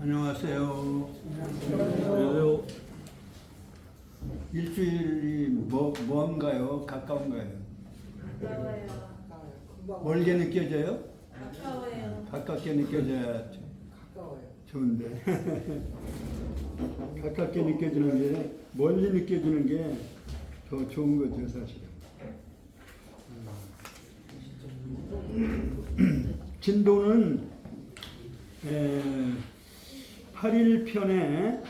안녕하세요. 그래도 일주일이 뭔가요? 가까운가요? 가까워요. 멀게 느껴져요? 가까워요. 가깝게 느껴져야 좋은데 가깝게 느껴지는 게 멀리 느껴지는 게 더 좋은 거죠, 사실은. 진도는 8일편이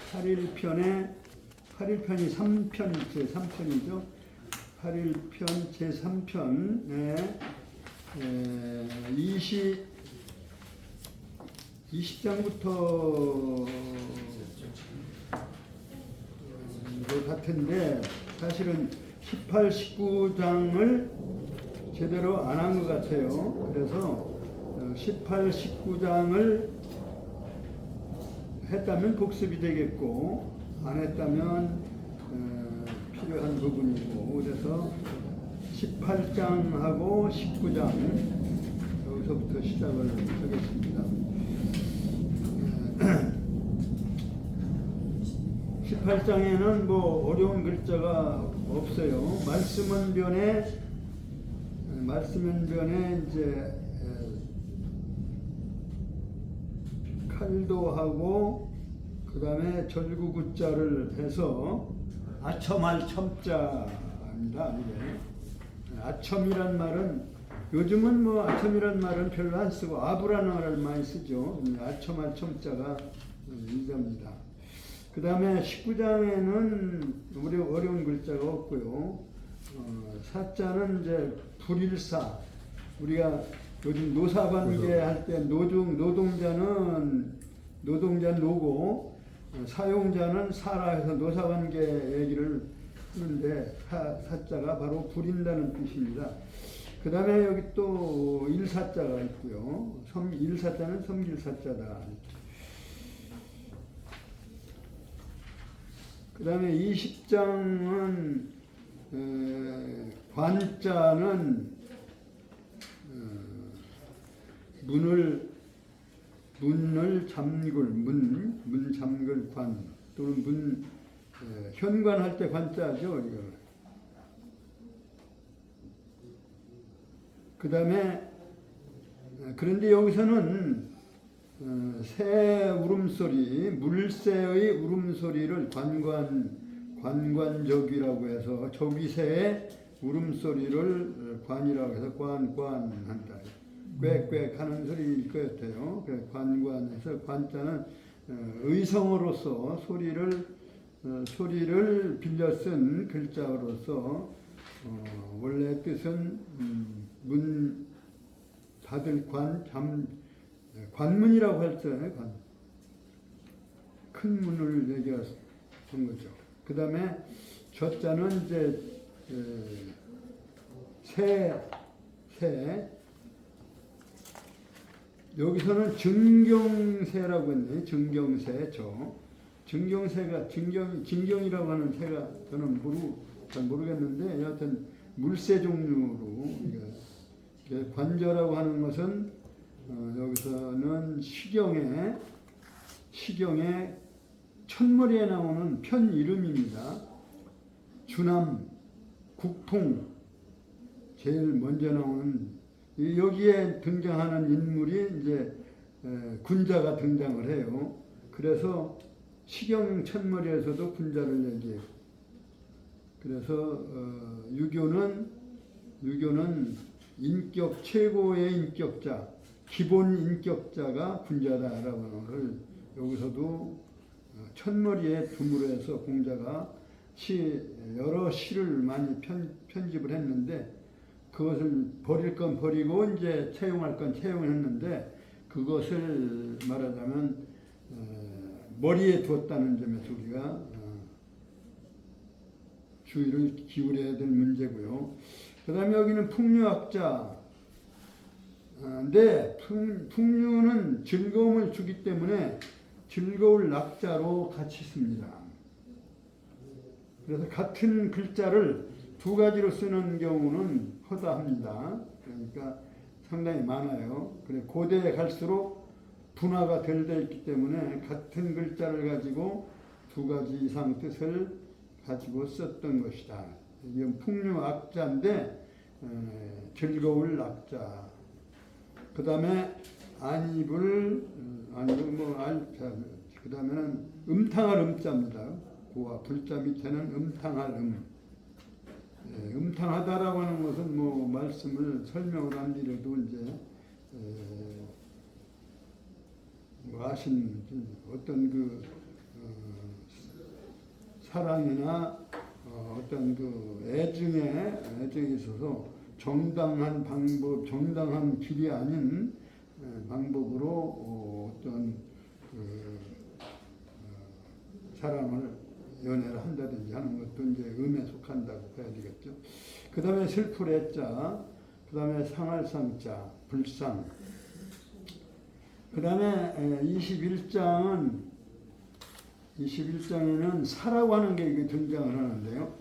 3편, 제3편이죠. 8일편 제3편에 20장부터 같은데 사실은 18, 19장을 제대로 안 한 것 같아요. 그래서 18, 19장을 했다면 복습이 되겠고 안 했다면 필요한 부분이고, 그래서 18장하고 19장 여기서부터 시작을 하겠습니다. 18장에는 뭐 어려운 글자가 없어요. 말씀은 변에 이제 칼도 하고 그 다음에 절구구자를 해서 아첨할 첨자입니다. 이게 아첨이란 말은 요즘은 뭐 아첨이란 말은 별로 안 쓰고 아부라는 말을 많이 쓰죠. 아첨할 첨자가 이겁니다. 그 다음에 19장에는 우리 어려운 글자가 없고요. 사자는 이제 불일사, 우리가 요즘 노사관계 할 때 노동자는 노고, 사용자는 사라 해서 노사관계 얘기를 하는데 사자가 바로 부린다는 뜻입니다. 그 다음에 여기 또 일사자가 있고요. 일사자는 섬길사자다. 그 다음에 20장은 관자는 문을 잠글, 문 잠글 관, 또는 현관할 때 관자죠, 우리가. 그 다음에, 그런데 여기서는 새 울음소리, 물새의 울음소리를 관관적이라고 해서 조기새의 울음소리를 관이라고 해서 관한다. 꽥꽥 하는 소리일 것 같아요. 관관해서 관자는 의성어로서 소리를 빌려 쓴 글자로서 원래 뜻은 문 닫을 관문이라고 할 때 큰 문을 얘기한 거죠. 그 다음에 저자는 이제 새 여기서는 증경새라고 했네. 증경새 증경새가 진경이라고 하는 새가 저는 잘 모르겠는데 여하튼 물새 종류로 관저라고 하는 것은 여기서는 시경의 첫머리에 나오는 편 이름입니다. 주남, 국통 제일 먼저 나오는 여기에 등장하는 인물이 이제 군자가 등장을 해요. 그래서 시경 첫머리에서도 군자를 얘기해요. 그래서 유교는 인격 최고의 인격자, 기본 인격자가 군자다라고 하는 것을 여기서도 첫머리에 두므로 해서 공자가 여러 시를 많이 편집을 했는데 그것을 버릴 건 버리고 이제 채용할 건 채용했는데 그것을 말하자면 머리에 두었다는 점에서 우리가 주의를 기울여야 될 문제고요. 그 다음에 여기는 풍류학자. 근데 풍류는 즐거움을 주기 때문에 즐거울 낙자로 같이 씁니다. 그래서 같은 글자를 두 가지로 쓰는 경우는 허다합니다. 그러니까 상당히 많아요. 그래 고대에 갈수록 분화가 덜 돼 있기 때문에 같은 글자를 가지고 두 가지 이상 뜻을 가지고 썼던 것이다. 이건 풍류악자인데 즐거울 악자. 그 다음에 안입을 그 다음에는 음탕할 음자입니다. 고와 불자 밑에는 음탕할 음탕하다라고 하는 것은 뭐 말씀을 설명을 안 드려도 이제 뭐 아신 어떤 그 사랑이나 어떤 그 애정에 있어서 정당한 방법, 정당한 길이 아닌 방법으로 어떤 그 사랑을 연애를 한다든지 하는 것도 이제 음에 속한다고 봐야 되겠죠. 그 다음에 슬플 애자, 그 다음에 상할 상자, 불상. 그 다음에 21장에는 사라고 하는 게 이게 등장을 하는데요.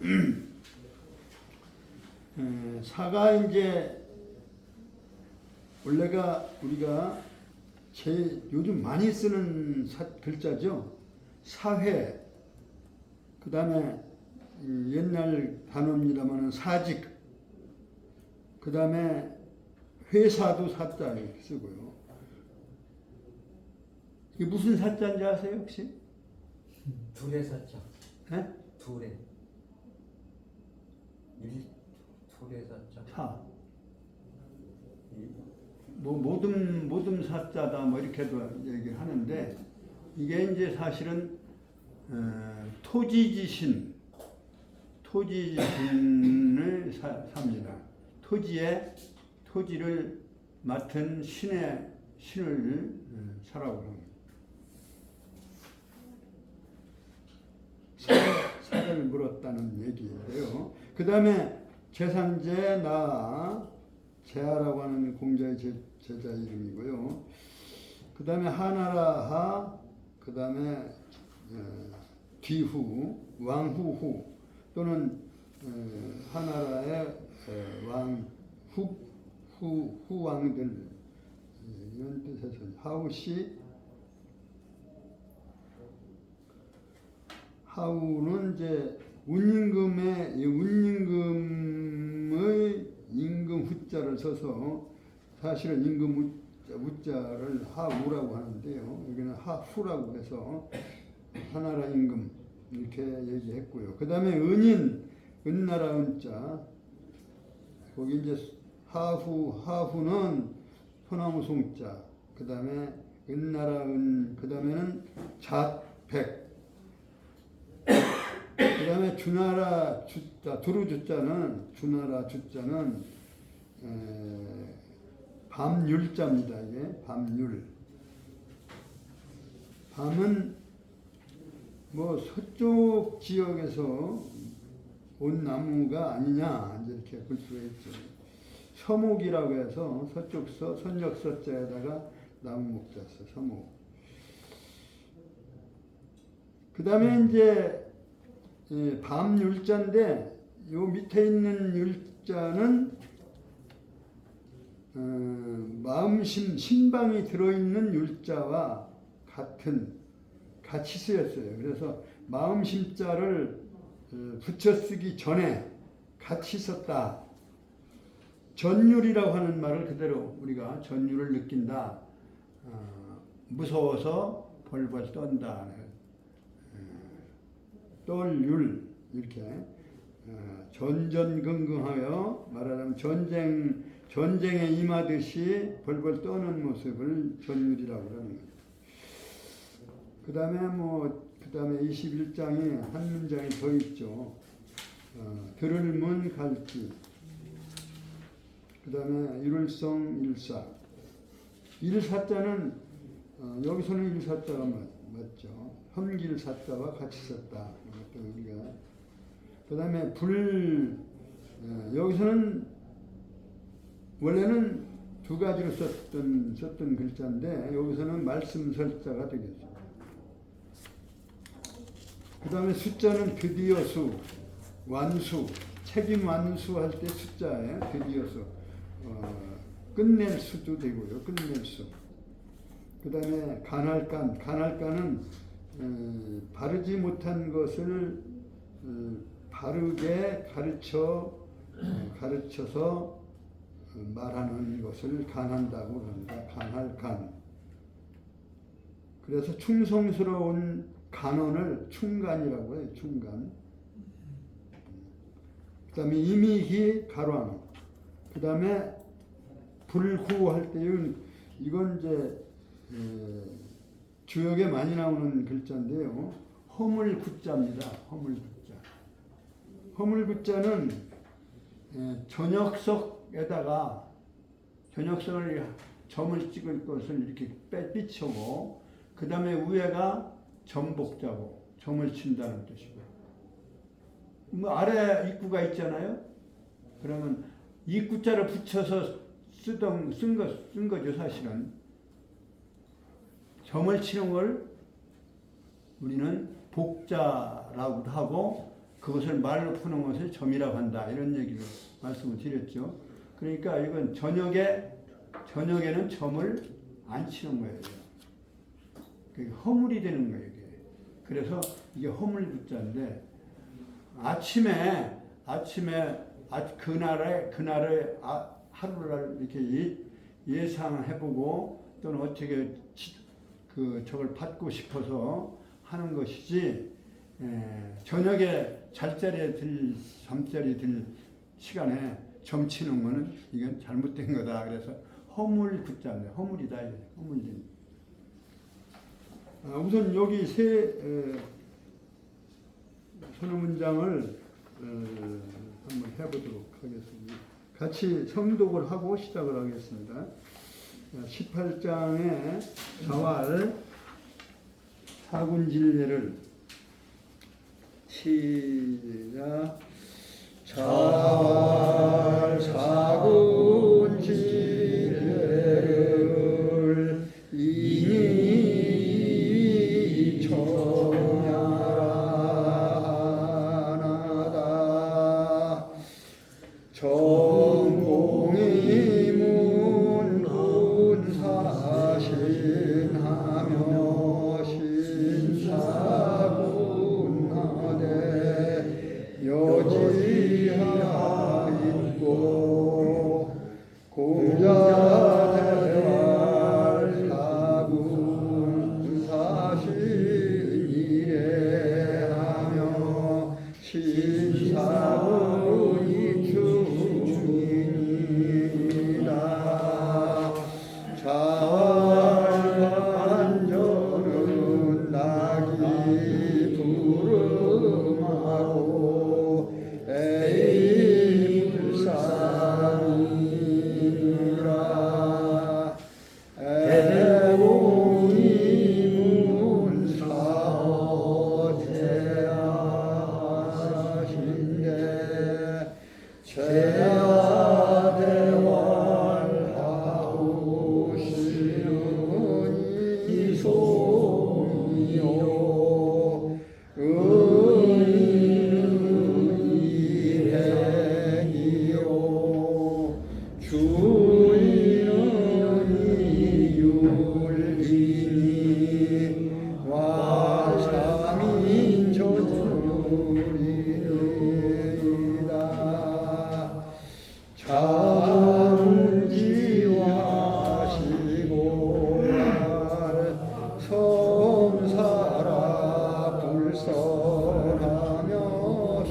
사가 이제 원래가 우리가 요즘 많이 쓰는 글자죠. 사회. 그 다음에 옛날 단어입니다만은 사직. 그 다음에 회사도 사자 이렇게 쓰고요. 이게 무슨 사자인지 아세요 혹시? 둘의 사자. 네? 둘의. 둘의 사자. 사. 뭐 모든 사자다 뭐 이렇게도 얘기를 하는데 이게 이제 사실은 토지지신을 삽니다. 토지를 맡은 신을 사라고 합니다. 살을 물었다는 얘기예요. 그 다음에 제산제 제하라고 하는 공자의 제자 이름이고요. 그 다음에 하나라 그 다음에 뒤후, 왕후후 또는 하나라의 후왕들 이런 뜻에서 하우는 이제 운임금의 임금 후자를 써서 사실은 임금 우자를 하우라고 하는데요. 여기는 하후라고 해서 하나라 임금 이렇게 얘기했고요. 그 다음에 은나라 은자 거기 이제 하후는 소나무 송자 그 다음에 은나라 그 다음에는 잣백 그 다음에 주나라 주자 주나라 주자는 밤율자입니다. 이게 밤율. 밤은 뭐 서쪽 지역에서 온 나무가 아니냐 이렇게 볼 수가 있죠. 서목이라고 해서 서쪽서 선역서자에다가 나무 목자서 서목. 그 다음에 이제 밤율자인데 요 밑에 있는 율자는 마음심 신방이 들어있는 율자와 같이 쓰였어요. 그래서 마음심자를 붙여 쓰기 전에 같이 썼다. 전율이라고 하는 말을 그대로 우리가 전율을 느낀다. 무서워서 벌벌 떤다. 떨율 이렇게 전전긍긍하여 말하자면 전쟁에 임하듯이 벌벌 떠는 모습을 전율이라고 하는 거예요. 그 다음에 21장에 한 문장이 더 있죠. 들을 문 갈지. 그 다음에 일월성 일사. 일사자는 여기서는 일사자가 맞죠. 험길사자와 같이 썼다. 그 다음에 여기서는 원래는 두 가지로 썼던 글자인데 여기서는 말씀설자가 되겠죠. 그 다음에 숫자는 드디어 수, 완수, 책임 완수할 때 숫자에 드디어 수, 끝낼 수도 되고요. 끝낼 수. 그 그 다음에 간할간. 간할간은 바르지 못한 것을 바르게 가르쳐서 말하는 것을 간한다고 합니다. 간할간. 그래서 충성스러운 간언을 충간이라고 해요. 충간. 그 다음에 임의희 가랑. 그 다음에 불구할 때는 이건 이제 주역에 많이 나오는 글자인데요. 허물구자입니다. 허물구자. 허물구자는 전역석에다가 전역석을 점을 찍을 것을 이렇게 삐쳐고 그 다음에 위에가 점복자고 점을 친다는 뜻이고 뭐 아래 입구가 있잖아요. 그러면 입구자를 붙여서 쓴 거죠. 사실은 점을 치는 걸 우리는 복자라고도 하고 그것을 말로 푸는 것을 점이라고 한다. 이런 얘기를 말씀을 드렸죠. 그러니까 이건 저녁에는 점을 안 치는 거예요. 그게 허물이 되는 거예요. 이게. 그래서 이게 허물구자인데 아침에 그날의 하루를 이렇게 예상해보고 또는 어떻게 저걸 받고 싶어서 하는 것이지 저녁에 잠자리에 들 시간에 점치는 거는 이건 잘못된 거다. 그래서 허물구자인데 허물이다. 허물이. 우선 여기 세 선어 문장을 한번 해보도록 하겠습니다. 같이 성독을 하고 시작을 하겠습니다. 18장의 자활 사군진례를 시작. 자활 사군진례를 이니 청량하나다. 정공이 문군사신하며 신사군하되 여지하 있고 공자대활 사군사신이래하며 신사군이 중이니라. 자활반전은 낙이 부름하고 에이 불쌍이라. 애공이 문사어 대하신대 제하대활하고 시은이 소이요 은이 백이요 주인은 이율이니 와삼인 전율이다. 자문지와시고 성사라 불설하며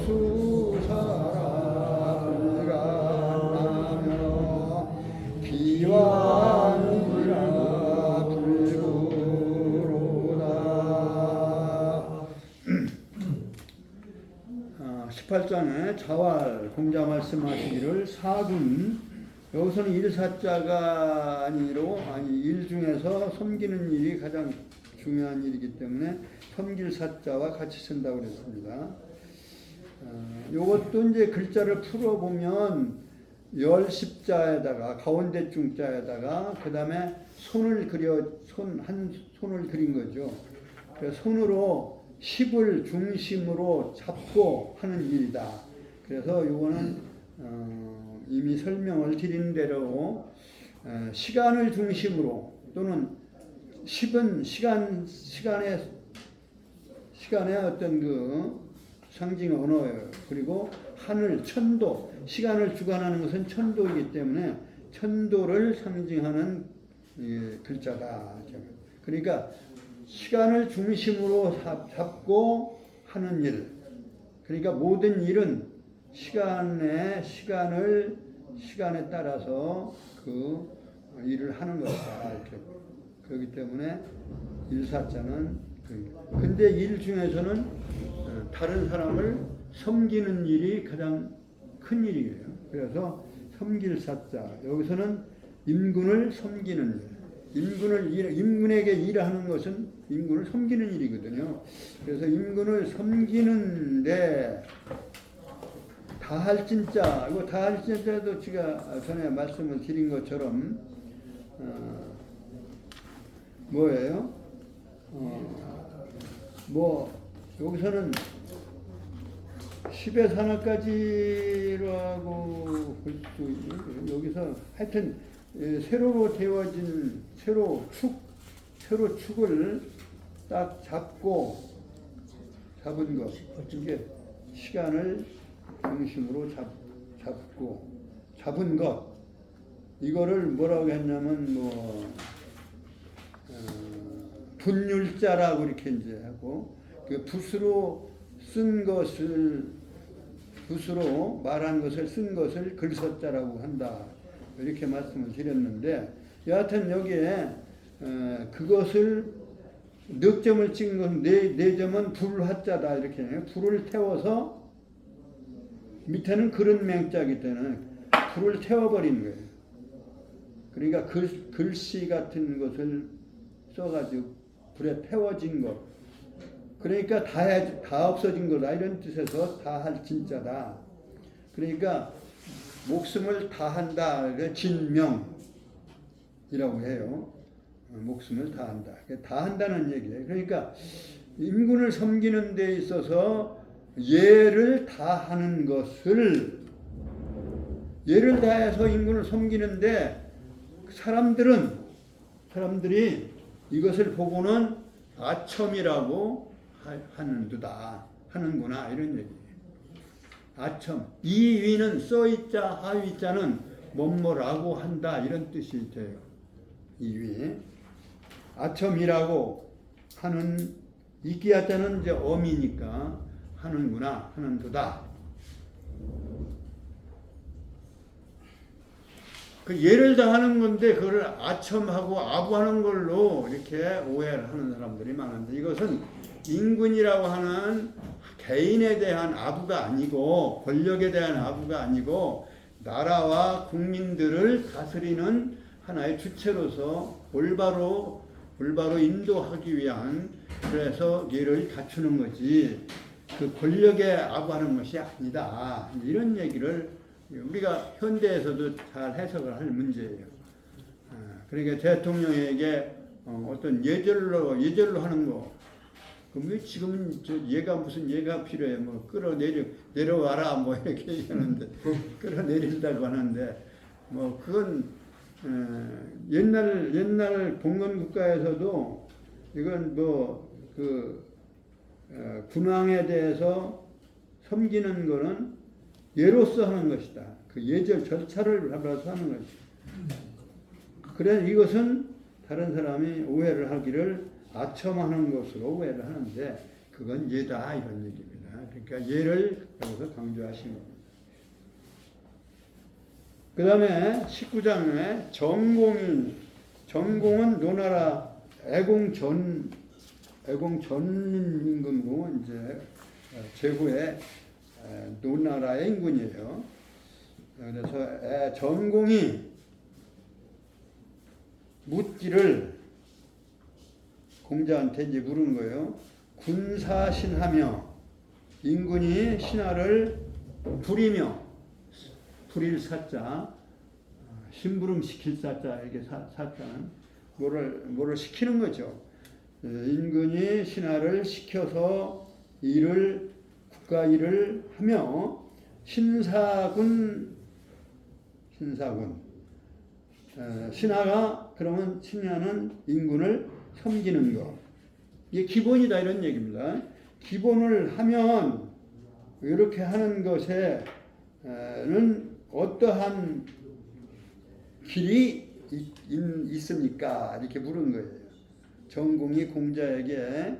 수사라 불간하며 기왕이라 불구로다. 18장에 자활 공자 말씀하시기를 사군, 여기서는 일사자가 아니로 일 중에서 섬기는 일이 가장 중요한 일이기 때문에 섬길 사자와 같이 쓴다고 그랬습니다. 요것도 이제 글자를 풀어보면 열십자에다가 가운데 중자에다가 그 다음에 손을 그린 거죠. 그래서 손으로 10을 중심으로 잡고 하는 일이다. 그래서 요거는 이미 설명을 드린 대로 시간을 중심으로 또는 10은 시간의 어떤 그 상징 언어예요. 그리고 하늘, 천도, 시간을 주관하는 것은 천도이기 때문에 천도를 상징하는 글자다. 그러니까 시간을 중심으로 잡고 하는 일. 그러니까 모든 일은 시간에 따라서 그 일을 하는 것이다. 이렇게. 그렇기 때문에 일사자는 근데 일 중에서는 다른 사람을 섬기는 일이 가장 큰 일이에요. 그래서 섬길 사자. 여기서는 임군을 섬기는 일. 임군에게 일하는 것은 임군을 섬기는 일이거든요. 그래서 임군을 섬기는데 다할 진짜, 이거 다할 진짜도 제가 전에 말씀을 드린 것처럼 뭐예요? 여기서는 10의 산하까지라고 볼 수 있는 여기서 하여튼 새로 되어진 새로 축을 딱 잡은 것. 이게 시간을 중심으로 잡은 것. 이거를 뭐라고 했냐면 분율자라고 이렇게 이제 하고 그 붓으로 말한 것을 쓴 것을 글서자라고 한다. 이렇게 말씀을 드렸는데 여하튼 여기에 그것을 넉 점을 찍은 것은 네 점은 불화자다 이렇게 해요. 불을 태워서 밑에는 그런 맹자이기 때문에 불을 태워버린 거예요. 그러니까 글씨 같은 것을 써가지고 불에 태워진 것. 그러니까 다 없어진 거다 이런 뜻에서 다할 진짜다. 그러니까 목숨을 다한다. 진명이라고 해요. 목숨을 다한다. 다한다는 얘기예요. 그러니까 임군을 섬기는 데 있어서 예를 다하는 것을 예를 다해서 임군을 섬기는데 사람들이 이것을 보고는 아첨이라고 하는구나 이런 얘기예요. 아첨. 이 위는 써있자 하위자는 뭐뭐라고 한다 이런 뜻이 돼요. 이 위. 아첨이라고 하는 이끼야자는 이제 어미니까 하는구나 하는도다. 그 예를 다하는 건데 그걸 아첨하고 아부하는 걸로 이렇게 오해를 하는 사람들이 많은데 이것은 임군이라고 하는 개인에 대한 아부가 아니고 권력에 대한 아부가 아니고 나라와 국민들을 다스리는 하나의 주체로서 올바로 인도하기 위한 그래서 예를 갖추는 거지 그 권력에 아부하는 것이 아니다. 이런 얘기를 우리가 현대에서도 잘 해석을 할 문제예요. 그러니까 대통령에게 어떤 예절로 하는 거. 그럼 지금은 얘가 무슨 예가 필요해? 뭐 내려와라 뭐 이렇게 얘기하는데 끌어내린다고 하는데 뭐 그건 옛날 봉건 국가에서도 이건 군왕에 대해서 섬기는 거는 예로서 하는 것이다. 그 예절 절차를 밟아서 하는 것이다. 그래 이것은 다른 사람이 오해를 하기를 아첨하는 것으로 오해를 하는데 그건 예다 이런 얘기입니다. 그러니까 예를 여기서 강조하신 겁니다. 그 다음에 19장에 전공은 노나라 애공 전 임금이고 이제 제후에 노나라의 임군이에요. 그래서 전공이 묻기를 공자한테 이제 물은 거예요. 군사신하며 임군이 신하를 부리며 부릴 사자 심부름 시킬 사자 이게 사자는 뭐를 시키는 거죠. 임군이 신하를 시켜서 국가 일을 하며 신하가 그러면 신하는 임군을 섬기는 거. 이게 기본이다 이런 얘기입니다. 기본을 하면 이렇게 하는 것에는 어떠한 길이 있습니까? 이렇게 물은 거예요. 정공이 공자께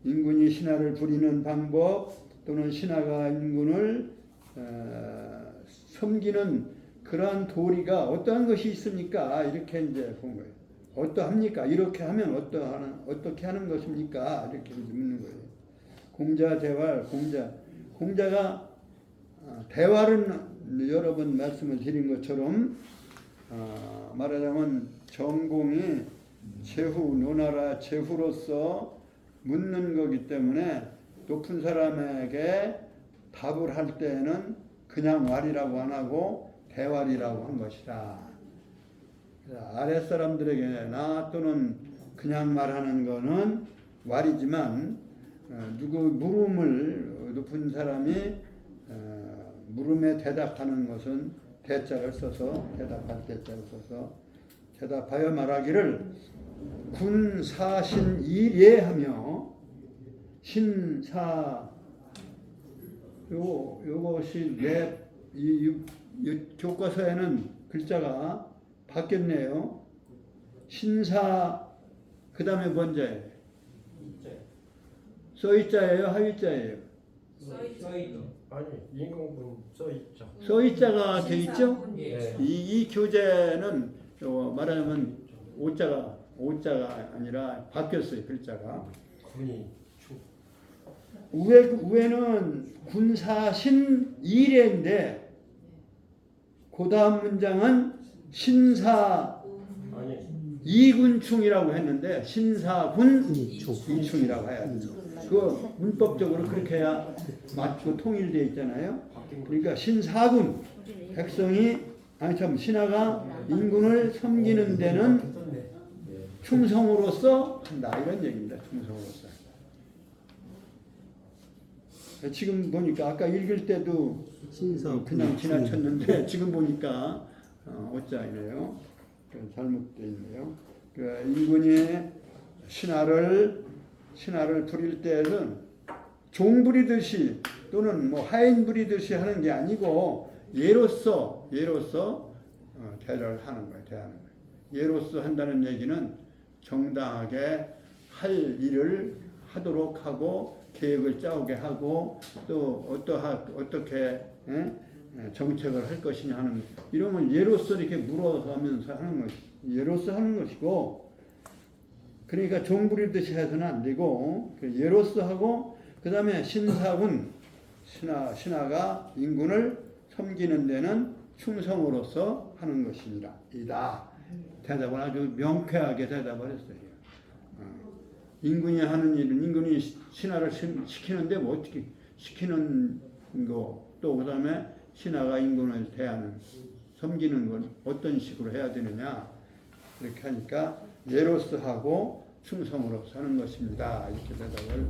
인군이 신하를 부리는 방법 또는 신하가 인군을 섬기는 그러한 도리가 어떠한 것이 있습니까? 이렇게 이제 본 거예요. 어떠합니까? 이렇게 하면 어떻게 하는 것입니까? 이렇게 묻는 거예요. 공자 대활, 공자가 대활은 여러 번 말씀을 드린 것처럼 말하자면 전공이 제후, 노나라 제후로서 묻는 거기 때문에 높은 사람에게 답을 할 때는 그냥 왈이라고 안 하고 대활이라고 한 것이다. 아랫사람들에게나 또는 그냥 말하는 거는 왈이지만 누구 물음을 높은 사람이 물음에 대답하는 것은 대자를 써서 대답할 대자를 써서 대답하여 말하기를 군사신이례하며 신사 요것이 이 교과서에는 글자가 바뀌었네요. 신사 그 다음에 뭔자예요? 써있자예요? 하위자예요? 아니 인공분 써있죠. 써있자가 돼 있죠? 예. 이 교재는 말하자면 오자가 아니라 바뀌었어요. 글자가. 군이 위에는 군사신 이례인데 그 다음 문장은 신사 아니 이군충이라고 했는데 신사군 이충이라고 해야 돼요. 그 문법적으로 그렇게 해야 맞고 통일되어 있잖아요. 그러니까 신사군 백성이 신하가 인군을 섬기는 데는 충성으로서 한다 이런 얘기입니다. 충성으로서. 지금 보니까 아까 읽을 때도 그냥 지나쳤는데 지금 보니까 어짜이네요. 잘못되어 있네요. 인군이 신하를 부릴 때는 종 부리듯이 또는 뭐 하인 부리듯이 하는 게 아니고 예로서 대를 하는 거예요. 대하는 거예요. 예로서 한다는 얘기는 정당하게 할 일을 하도록 하고 계획을 짜오게 하고 또 어떻게 정책을 할 것이냐 하는 이러면 예로서 이렇게 물어가면서 하는 것이 예로서 하는 것이고 그러니까 종 부리듯이 해서는 안 되고 예로서 하고 그 다음에 신사군 신하가 인군을 섬기는 데는 충성으로서 하는 것입니다. 이다. 대답을 아주 명쾌하게 대답을 했어요. 인군이 하는 일은 인군이 신하를 시키는데 뭐 어떻게 시키는 거 또 그다음에 신하가 인군을 대하는 섬기는 건 어떤 식으로 해야 되느냐 이렇게 하니까 예로서 하고 충성으로서 하는 것입니다. 이렇게 대답을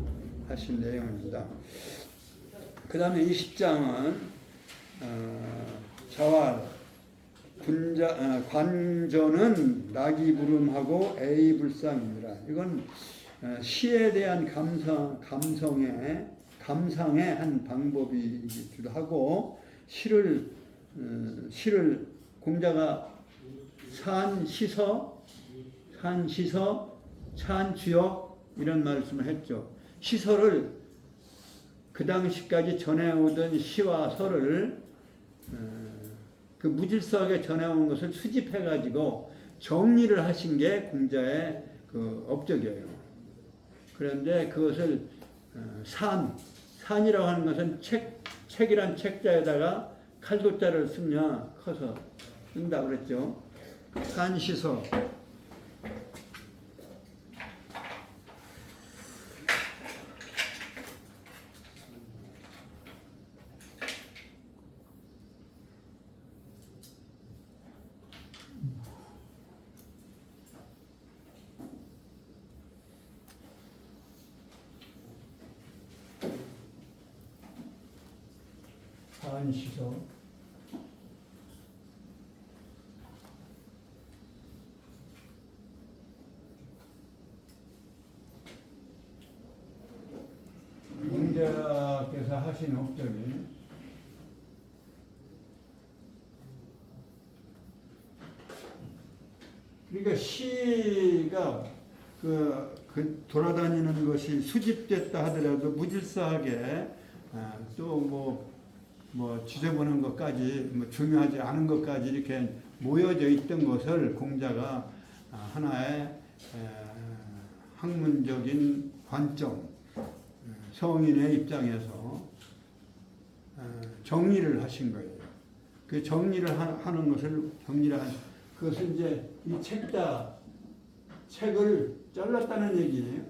하신 내용입니다. 그 다음에 20장은 자활 관전은 낙이불음하고 애이불상입니다. 이건 시에 대한 감상의 한 방법이기도 하고 시를 공자가 산시서 찬주역 이런 말씀을 했죠. 시서를 그 당시까지 전해오던 시와 서를 그 무질서하게 전해온 것을 수집해가지고 정리를 하신 게 공자의 그 업적이에요. 그런데 그것을 산이라고 하는 것은 책이란 책자에다가 칼도자를 쓰냐 커서 쓴다 그랬죠. 산시서 산시서 자신 없더니 그러니까 시가 그 돌아다니는 것이 수집됐다 하더라도 무질서하게 또 뭐 지저분한 것까지 뭐 중요하지 않은 것까지 이렇게 모여져 있던 것을 공자가 하나의 학문적인 관점, 성인의 입장에서 정리를 하신 거예요. 그 정리를 하는 것을 그것을 이제 이 책을 잘랐다는 얘기예요.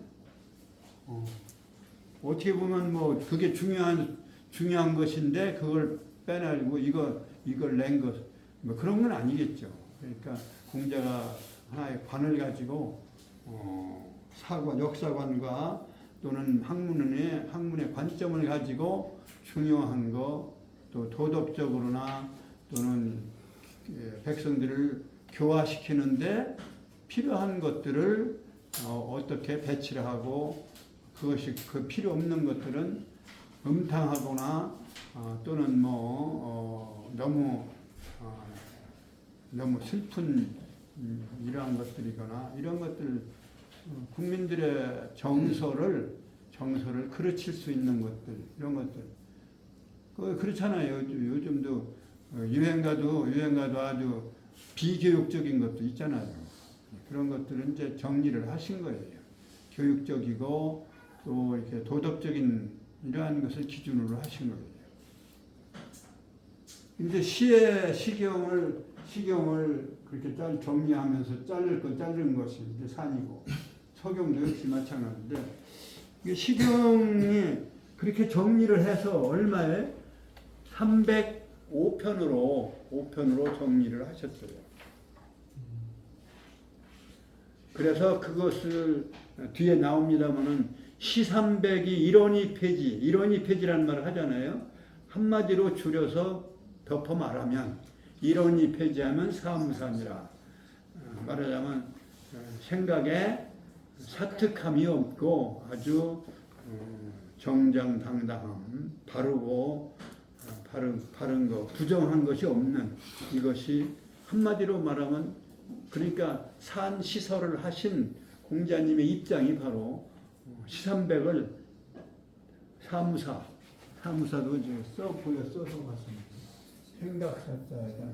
어떻게 보면 뭐 그게 중요한 것인데 그걸 빼내고 이걸 낸 것, 뭐 그런 건 아니겠죠. 그러니까 공자가 하나의 관을 가지고 역사관과 또는 학문의 관점을 가지고 중요한 거, 또 도덕적으로나 또는 백성들을 교화시키는데 필요한 것들을 어떻게 배치를 하고 그것이 그 필요 없는 것들은 음탕하거나 또는 너무 슬픈 이러한 것들이거나 이런 것들 국민들의 정서를 그르칠 수 있는 것들 이런 것들 그렇잖아요. 요즘도 유행가도 아주 비교육적인 것도 있잖아요. 그런 것들은 이제 정리를 하신 거예요. 교육적이고 또 이렇게 도덕적인 이러한 것을 기준으로 하신 거예요. 근데 시경을 그렇게 정리하면서 자른 것이 이제 산이고 서경도 역시 마찬가지인데 이게 시경이 그렇게 정리를 해서 얼마에 305편으로 정리를 하셨어요. 그래서 그것을 뒤에 나옵니다마는 시300이 일원이폐지라는 말을 하잖아요. 한마디로 줄여서 덮어 말하면 일원이폐지하면 사무삼이라 말하자면 생각에 사특함이 없고 아주 정정당당함, 바르고 바른 거, 부정한 것이 없는 이것이 한마디로 말하면 그러니까 산 시설을 하신 공자님의 입장이 바로 시300을 사무사도 이제 써서 봤습니다. 생각사자에다가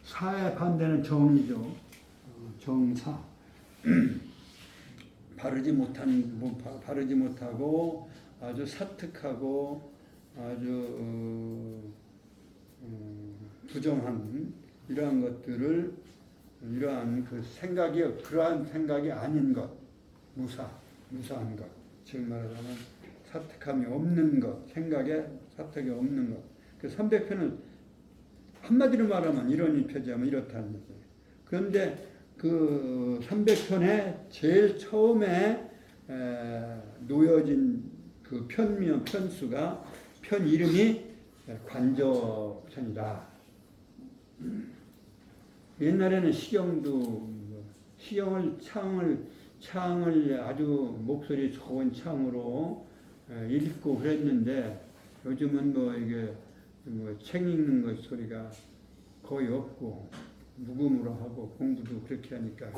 사의 반대는 정이죠. 정사. 바르지 못하고 아주 사특하고 아주 부정한 이러한 것들을 이러한 그러한 생각이 아닌 것, 무사한 것, 즉 말하자면 사특함이 없는 것, 생각에 사특이 없는 것. 그 300편을 한마디로 말하면 일원이폐지하면 이렇다는 거예요. 그런데 그 300편에 제일 처음에 놓여진 그 편수가 편 이름이 관저편이다. 옛날에는 시경을 창을 아주 목소리 좋은 창으로 읽고 그랬는데 요즘은 이게 책 읽는 것 소리가 거의 없고 묵음으로 하고 공부도 그렇게 하니까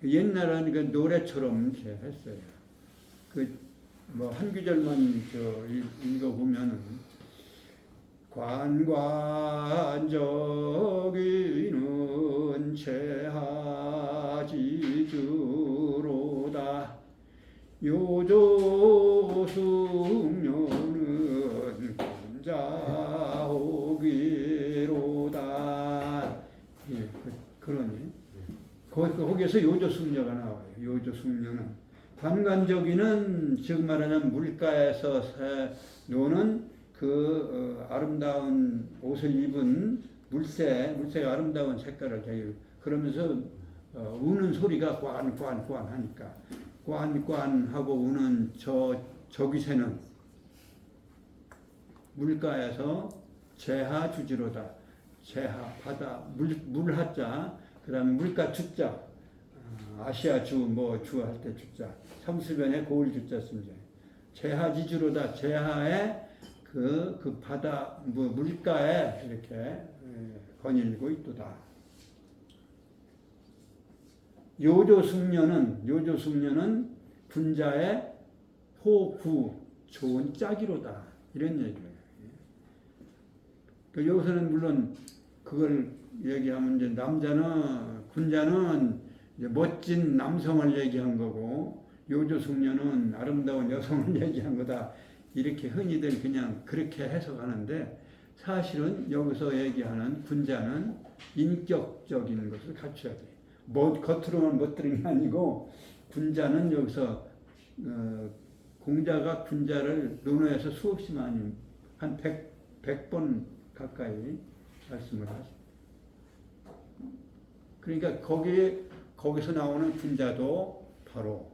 옛날에는 그 노래처럼 했어요. 한 구절만 읽어보면은 관관적이는 체하지주로다 요조숙녀는 자오기로다. 예, 그러니 거기에서 요조숙녀가 나와요. 요조숙녀는 관관적이는 즉 말하는 물가에서 노는 그 아름다운 옷을 입은 물새가 아름다운 색깔을 해요. 그러면서 우는 소리가 꽌 하니까 꽌하고 우는 저 저기새는 물가에서 재하 주지로다. 재하 바다 물하자 그다음에 물가 주자 아시아 주 뭐 주 할 때 주자 삼수변에 고을 주자 씁니다. 재하 지주로다. 재하에 그 바다 물가에 이렇게 거닐고 있도다. 요조숙녀는 군자의 호구 좋은 짝이로다. 이런 얘기예요. 여기서는 물론 그걸 얘기하면 이제 군자는 이제 멋진 남성을 얘기한 거고 요조숙녀는 아름다운 여성을 얘기한 거다. 이렇게 흔히들 그냥 그렇게 해석하는데 사실은 여기서 얘기하는 군자는 인격적인 것을 갖춰야 돼. 겉으로만 멋들은 게 아니고 군자는 여기서 공자가 군자를 논어에서 수없이 많이 한 100번 가까이 말씀을 하죠. 그러니까 거기서 나오는 군자도 바로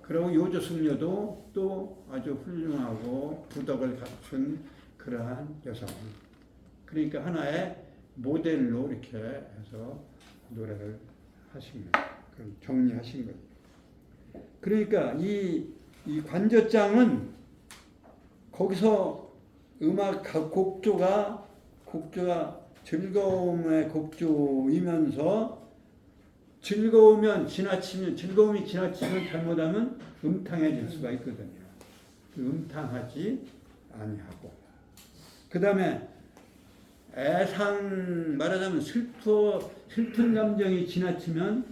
그리고 요조숙녀도 또 아주 훌륭하고 부덕을 갖춘 그러한 여성. 그러니까 하나의 모델로 이렇게 해서 노래를 하신 거예요. 정리하신 거예요. 그러니까 이 관저장은 거기서 음악 곡조가 즐거움의 곡조이면서 즐거움이 지나치면 잘못하면 음탕해질 수가 있거든요. 음탕하지 아니하고. 그 다음에 말하자면 슬픈 감정이 지나치면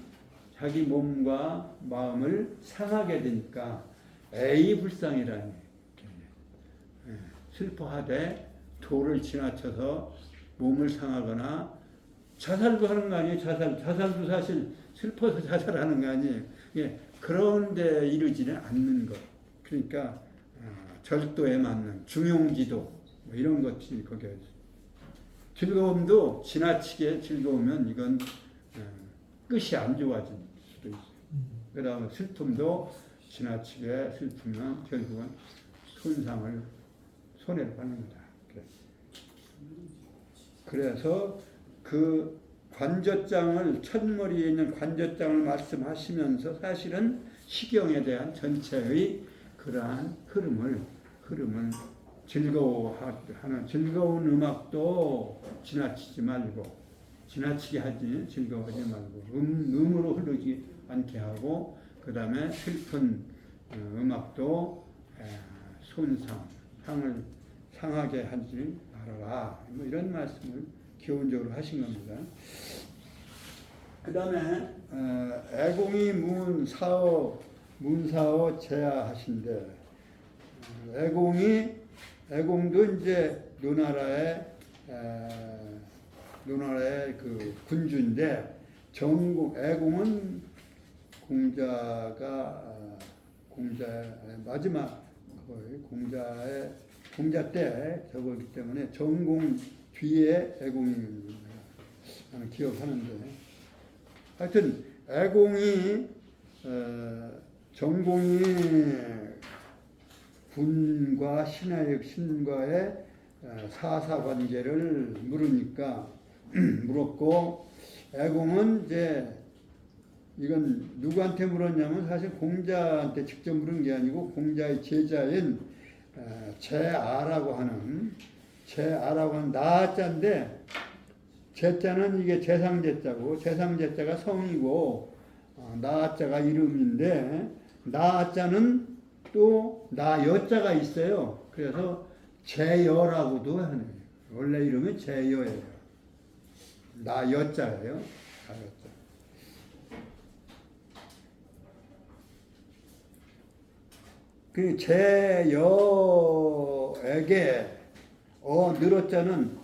자기 몸과 마음을 상하게 되니까 애이불상이라니. 슬퍼하되 도를 지나쳐서 몸을 상하거나 자살도 하는 거 아니에요. 자살도 사실 슬퍼서 자살하는 거 아니에요. 그런데 이르지는 않는 것. 그러니까 절도에 맞는 중용지도 뭐 이런 것이 거기에 있어요. 즐거움도 지나치게 즐거우면 이건 끝이 안 좋아질 수도 있어요. 그 다음에 슬픔도 지나치게 슬프면 결국은 손해를 받는 거다. 그래서 그 관저장을 첫머리에 있는 관저장을 말씀하시면서 사실은 시경에 대한 전체의 그러한 흐름을 즐거워하는 즐거운 음악도 지나치게 하지 즐거워하지 말고 음으로 흐르지 않게 하고 그 다음에 슬픈 음악도 상하게 하지 말아라. 뭐 이런 말씀을 기본적으로 하신 겁니다. 그 다음에 애공이 문사어 제하하신데 애공도 이제 노나라의 그 군주인데 애공은 공자의 마지막 공자 때 저거기 때문에 정공 뒤에 애공이 나는 기억하는데 하여튼 애공이 정공이 군과 신과의 사사관계를 물었고 애공은 이제 이건 누구한테 물었냐면 사실 공자한테 직접 물은 게 아니고 공자의 제자인 제아라고 하는 나자인데 제자는 이게 재상제자고 재상제자가 성이고 나자가 이름인데 나자는 또 나여자가 있어요. 그래서 제여라고도 하네요. 원래 이름은 제여예요. 나여자예요. 나여자. 그 제여에게 늘었자는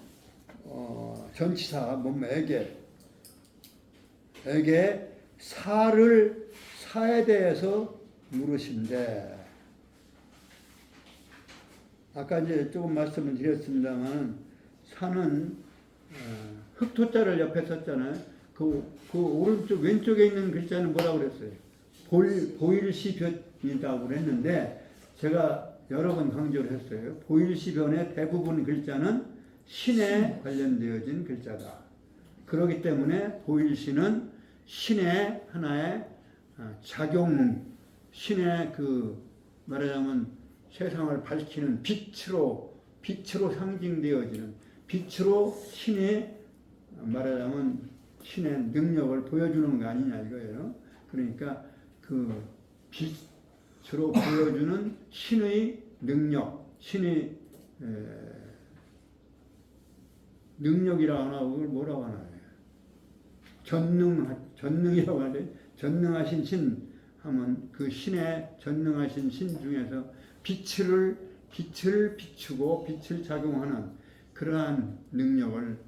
전치사 몸에게 사에 대해서 물으신데 아까 이제 조금 말씀을 드렸습니다만 사는 흑토자를 옆에 썼잖아요. 그 오른쪽 왼쪽에 있는 글자는 뭐라고 그랬어요? 보일시볕이라고 그랬는데 제가 여러 번 강조를 했어요. 보일시변의 대부분 글자는 신에 관련되어진 글자다. 그렇기 때문에 보일시는 신의 하나의 작용, 신의 그 말하자면 세상을 밝히는 빛으로 상징되어지는, 빛으로 신이 말하자면 신의 능력을 보여주는 거 아니냐 이거예요. 그러니까 그 빛으로 보여주는 신의 능력, 신의 능력이라고 하나, 그걸 뭐라고 하나, 전능이라고 하는데, 전능하신 신 하면 그 신의 전능하신 신 중에서 빛을 비추고 빛을 작용하는 그러한 능력을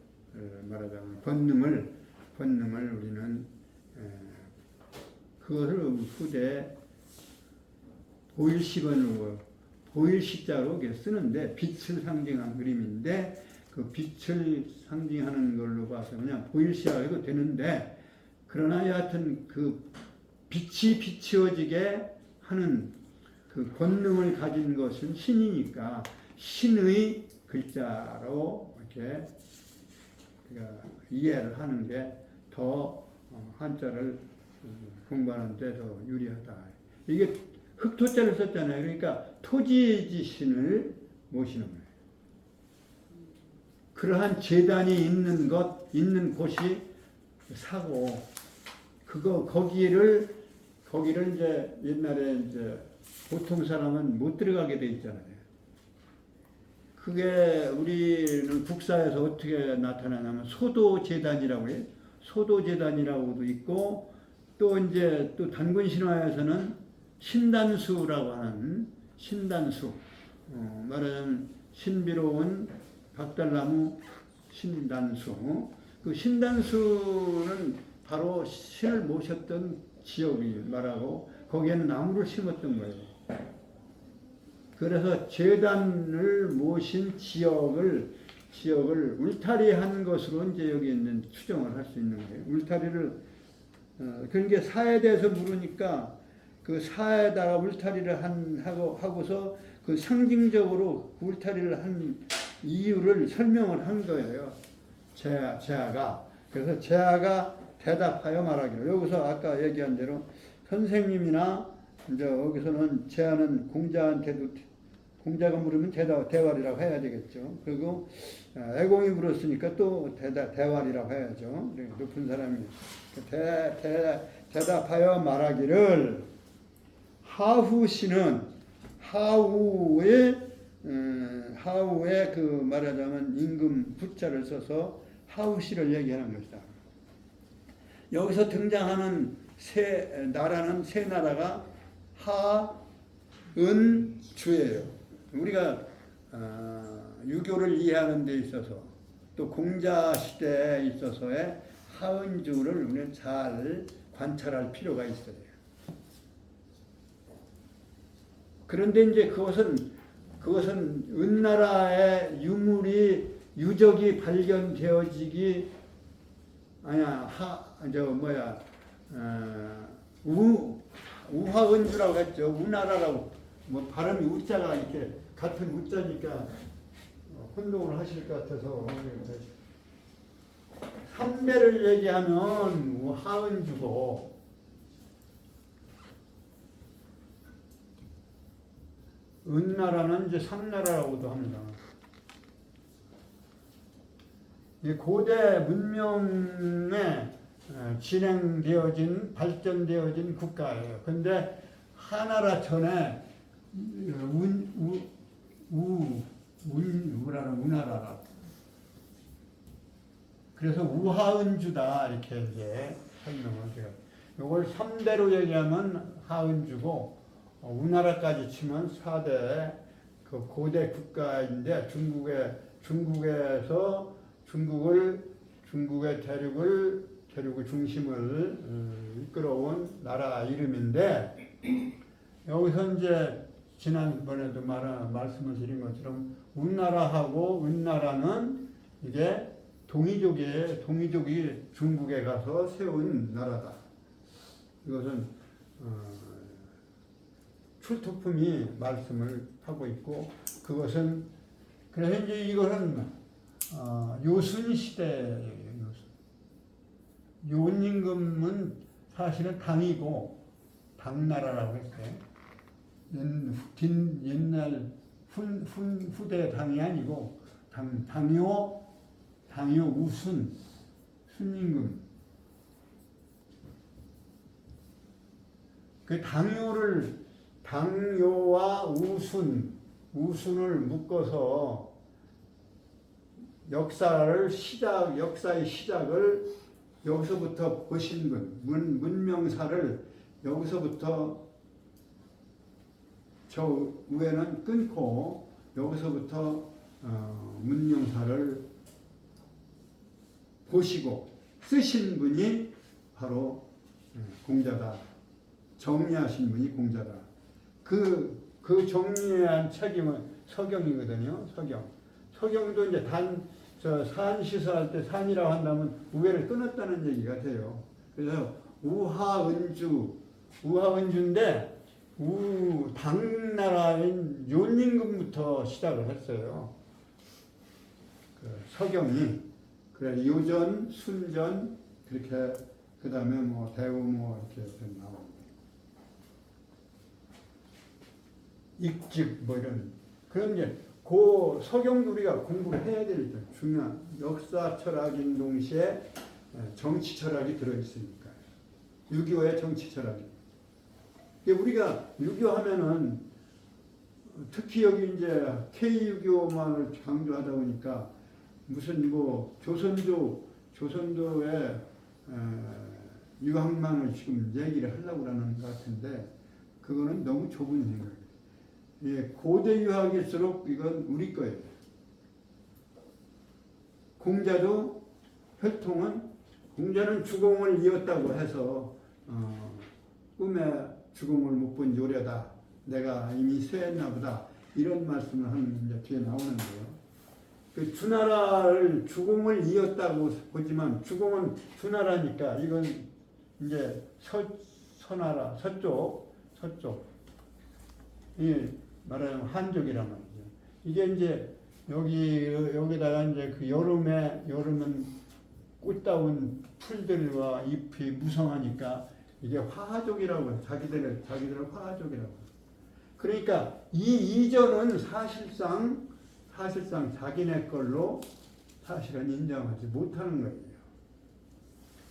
말하자면 본능을 우리는 그것을 후대 보일시번으로 보일시자로 쓰는데, 빛을 상징한 그림인데 그 빛을 상징하는 걸로 봐서 그냥 보일시라고 해도 되는데, 그러나 여하튼 그 빛이 비추어지게 하는 그 권능을 가진 것은 신이니까 신의 글자로 이렇게 이해를 하는 게 더 한자를 공부하는 데 더 유리하다. 이게 흑토자를 썼잖아요. 그러니까 토지지신을 모시는 거예요. 그러한 재단이 있는 곳이 사고, 거기를 이제 옛날에 이제 보통 사람은 못 들어가게 돼 있잖아요. 그게 우리는 국사에서 어떻게 나타나냐면 소도재단이라고 해요. 소도재단이라고도 있고, 또 이제 또 단군 신화에서는 신단수라고 하는 신단수, 말하자면 신비로운 박달나무 신단수. 그 신단수는 바로 신을 모셨던 지역이 말하고, 거기에는 나무를 심었던 거예요. 그래서 재단을 모신 지역을 울타리한 것으로 이제 여기 있는 추정을 할 수 있는 거예요. 울타리를 그러니까 사에 대해서 물으니까 그 사에다가 울타리를 하고서 그 상징적으로 울타리를 한 이유를 설명을 한 거예요. 제아가. 그래서 제아가 대답하여 말하기를, 여기서 아까 얘기한 대로 선생님이나 이제 여기서는 제아는 공자가 물으면 대활이라고 해야 되겠죠. 그리고 애공이 물었으니까 또 대활이라고 해야죠. 높은 사람이 대답하여 말하기를, 하후시는 하후에 그 말하자면 임금 부자를 써서 하후시를 얘기하는 것이다. 여기서 등장하는 나라는 세 나라가 하은주예요. 우리가 유교를 이해하는 데 있어서, 또 공자 시대에 있어서의 하은주를 우리는 잘 관찰할 필요가 있어요. 그런데 이제 그것은 은나라의 유적이 발견되어지기, 우화은주라고 했죠. 우나라라고, 뭐 발음이 우자가 이렇게 같은 우자니까 혼동을 하실 것 같아서, 삼대를 얘기하면 우하은주고, 은나라는 이제 삼나라라고도 합니다. 고대 문명에 발전되어진 국가예요. 근데 하나라 전에 우나라라. 그래서 우하은주다 이렇게 이제 설명을 해요. 이걸 3대로 얘기하면 하은주고, 우나라까지 치면 4대 그 고대 국가인데, 중국에서 중국의 대륙을 중심을 이끌어온 나라 이름인데, 여기서 이제 지난번에도 말씀을 드린 것처럼 운나라하고 은나라는 이게 동이족이 중국에 가서 세운 나라다. 이것은 출토품이 말씀을 하고 있고 그것은 그래서 이제 이거는 요순 시대예요. 요임금은 사실은 당이고 당나라라고 했어요. 옛날 후대 당이 아니고 당요 우순 순임금. 그 당요와 우순을 묶어서 역사의 시작을 여기서부터 보신 분, 문명사를 여기서부터 저 위에는 끊고 여기서부터 문명사를 보시고 쓰신 분이 바로 공자다. 정리하신 분이 공자다. 그 정리한 책임은 서경이거든요. 서경도 이제 산 시사할 때 산이라고 한다면 우회를 끊었다는 얘기가 돼요. 그래서 우하은주인데 당나라인 요임금부터 시작을 했어요. 서경이 그래 요전, 순전 그렇게 그 다음에 뭐 대우 뭐 이렇게 나옵니다. 익직 뭐 이런 그런 게 그 서경도 우리가 공부를 해야 될 중요한 역사 철학인 동시에 정치 철학이 들어있으니까요. 6.25의 정치 철학이. 우리가 6.25 하면은 특히 여기 이제 K6.25만을 강조하다 보니까 무슨 뭐 조선조의 유학만을 지금 얘기를 하려고 하는 것 같은데 그거는 너무 좁은 생각이에요. 예, 고대 유학일수록 이건 우리 거예요. 공자도 공자는 주공을 이었다고 해서 꿈에 죽음을 못 본 요려다. 내가 이미 쇠했나 보다. 이런 말씀을 하는 이제 뒤에 나오는데요. 그 주나라를 주공을 이었다고 보지만 주공은 주나라니까 이건 이제 서나라 서쪽 이 말하자면 한족이란 말이죠. 이게 이제 여기다가 이제 그 여름은 꽃다운 풀들과 잎이 무성하니까 이게 화하족이라고 해요. 자기들을 화하족이라고 해요. 그러니까 이 이전은 사실상 자기네 걸로 사실은 인정하지 못하는 거예요.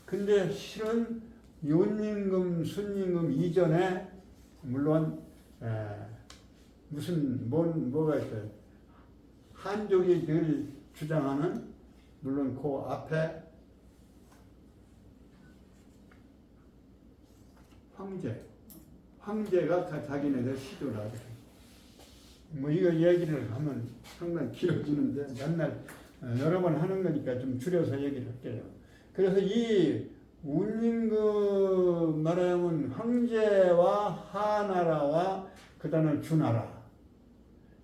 근데 실은 요임금, 순임금 이전에 물론 뭐가 있어요. 한족이 늘 주장하는 물론 그 앞에 황제가 자기네들 시조를 하죠. 뭐 이거 얘기를 하면 상당히 길어지는데 맨날 여러 번 하는 거니까 좀 줄여서 얘기를 할게요. 그래서 이 운임금 말하자면 황제와 하나라와 그 다음에 주나라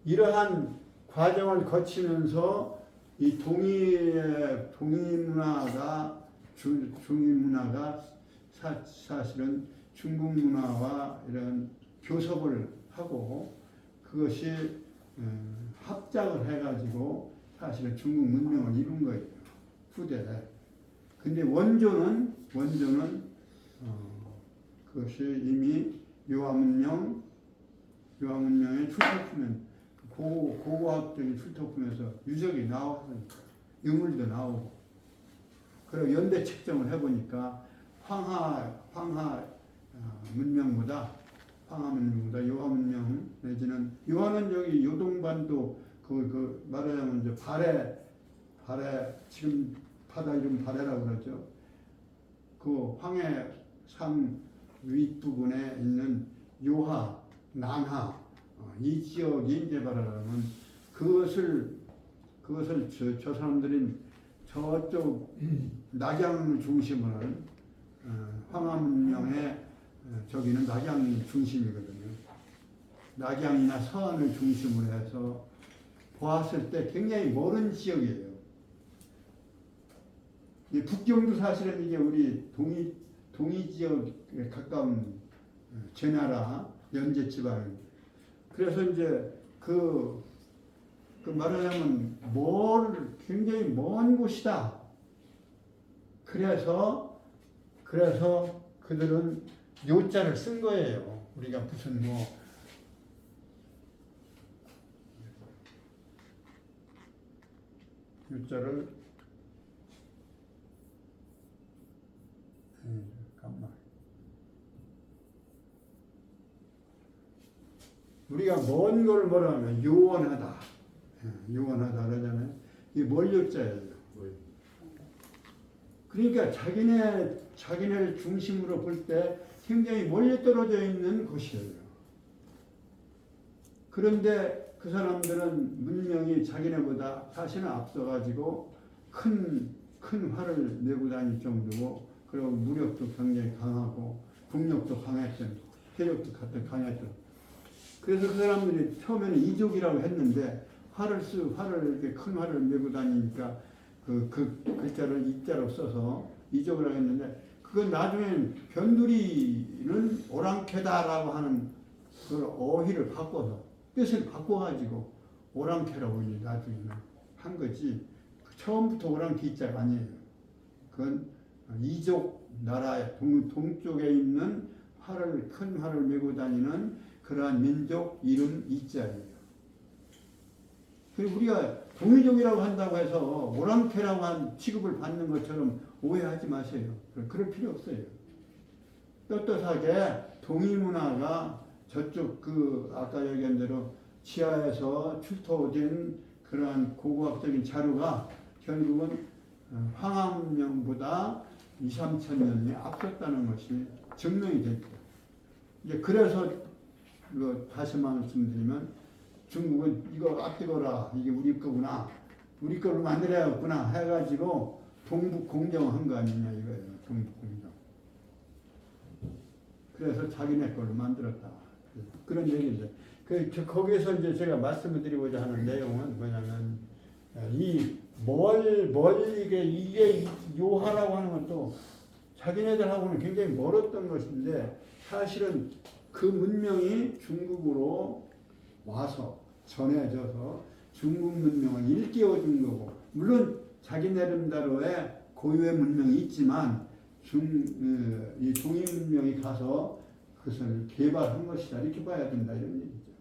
이러한 과정을 거치면서 이 동이 문화가 중위 문화가 사실은 중국 문화와 이런 교섭을 하고 그것이 합작을 해가지고 사실은 중국 문명을 이룬 거예요. 후대. 근데 원조는 그것이 이미 요하문명의 출토품은 고고학적인 출토품에서 유적이 나왔으니까 유물도 나오고 그리고 연대 측정을 해보니까 황하 문명보다 요하 문명 내지는 요하는 여기 요동반도 그 말하자면 이제 발해 지금 바다 이름 발해라고 그러죠. 그 황해상 윗부분에 있는 요하, 남하 이 지역이 이제 말하자면 그것을 저 사람들은 저쪽 낙양을 중심으로 황하문명의 저기는 낙양 중심이거든요. 낙양이나 서안을 중심으로 해서 보았을 때 굉장히 멀은 지역이에요. 북경도 사실은 이게 우리 동이 지역에 가까운 제나라 연제 지방. 그래서 이제 그 말하자면 굉장히 먼 곳이다. 그래서 그들은 요자를 쓴 거예요. 우리가 무슨 요자를 잠깐만. 우리가 먼 걸 뭐라 하면 요원하다. 요원하다 그러잖아요. 이게 멀 요자예요. 그러니까 자기네를 중심으로 볼 때 굉장히 멀리 떨어져 있는 곳이에요. 그런데 그 사람들은 문명이 자기네보다 사실은 앞서가지고 큰 활을 내고 다닐 정도고, 그리고 무력도 굉장히 강하고 국력도 강했던, 세력도 강했던. 그래서 그 사람들이 처음에는 이족이라고 했는데 활을 이렇게 큰 활을 메고 다니니까 그 글자를 이자로 써서 이족이라고 했는데, 그건 나중엔 변두리는 오랑캐다라고 하는 그 어휘를 바꿔서 뜻을 바꿔가지고 오랑캐라고 이제 나중에는 한 거지. 처음부터 오랑캐 이자가 아니에요. 그건 이족 나라의 동쪽에 있는 큰 활을 메고 다니는 그러한 민족 이름 이자예요. 그리고 우리가 동이족이라고 한다고 해서 오랑캐라고 한 취급을 받는 것처럼 오해하지 마세요. 그럴 필요 없어요. 떳떳하게 동이문화가 저쪽 아까 얘기한 대로 지하에서 출토된 그러한 고고학적인 자료가 결국은 황암령보다 2,3천 년이 앞섰다는 것이 증명이 됐죠. 이제 그래서 다시 말씀드리면 중국은 이거 앞뒤거라, 이게 우리 거구나, 우리 걸로 만들어야겠구나 해가지고 동북 공정한 거 아니냐 이거예요. 동북 공정. 그래서 자기네 걸로 만들었다. 그런 얘기인데, 거기에서 이제 제가 말씀을 드리고자 하는 내용은 뭐냐면, 이 멀리게 이게 요하라고 하는 것도 자기네들하고는 굉장히 멀었던 것인데, 사실은 그 문명이 중국으로 와서 전해져서 중국 문명을 일깨워준 거고, 물론 자기 나름대로의 고유의 문명이 있지만 이 동이 문명이 가서 그것을 개발한 것이다, 이렇게 봐야 된다, 이런 얘기죠.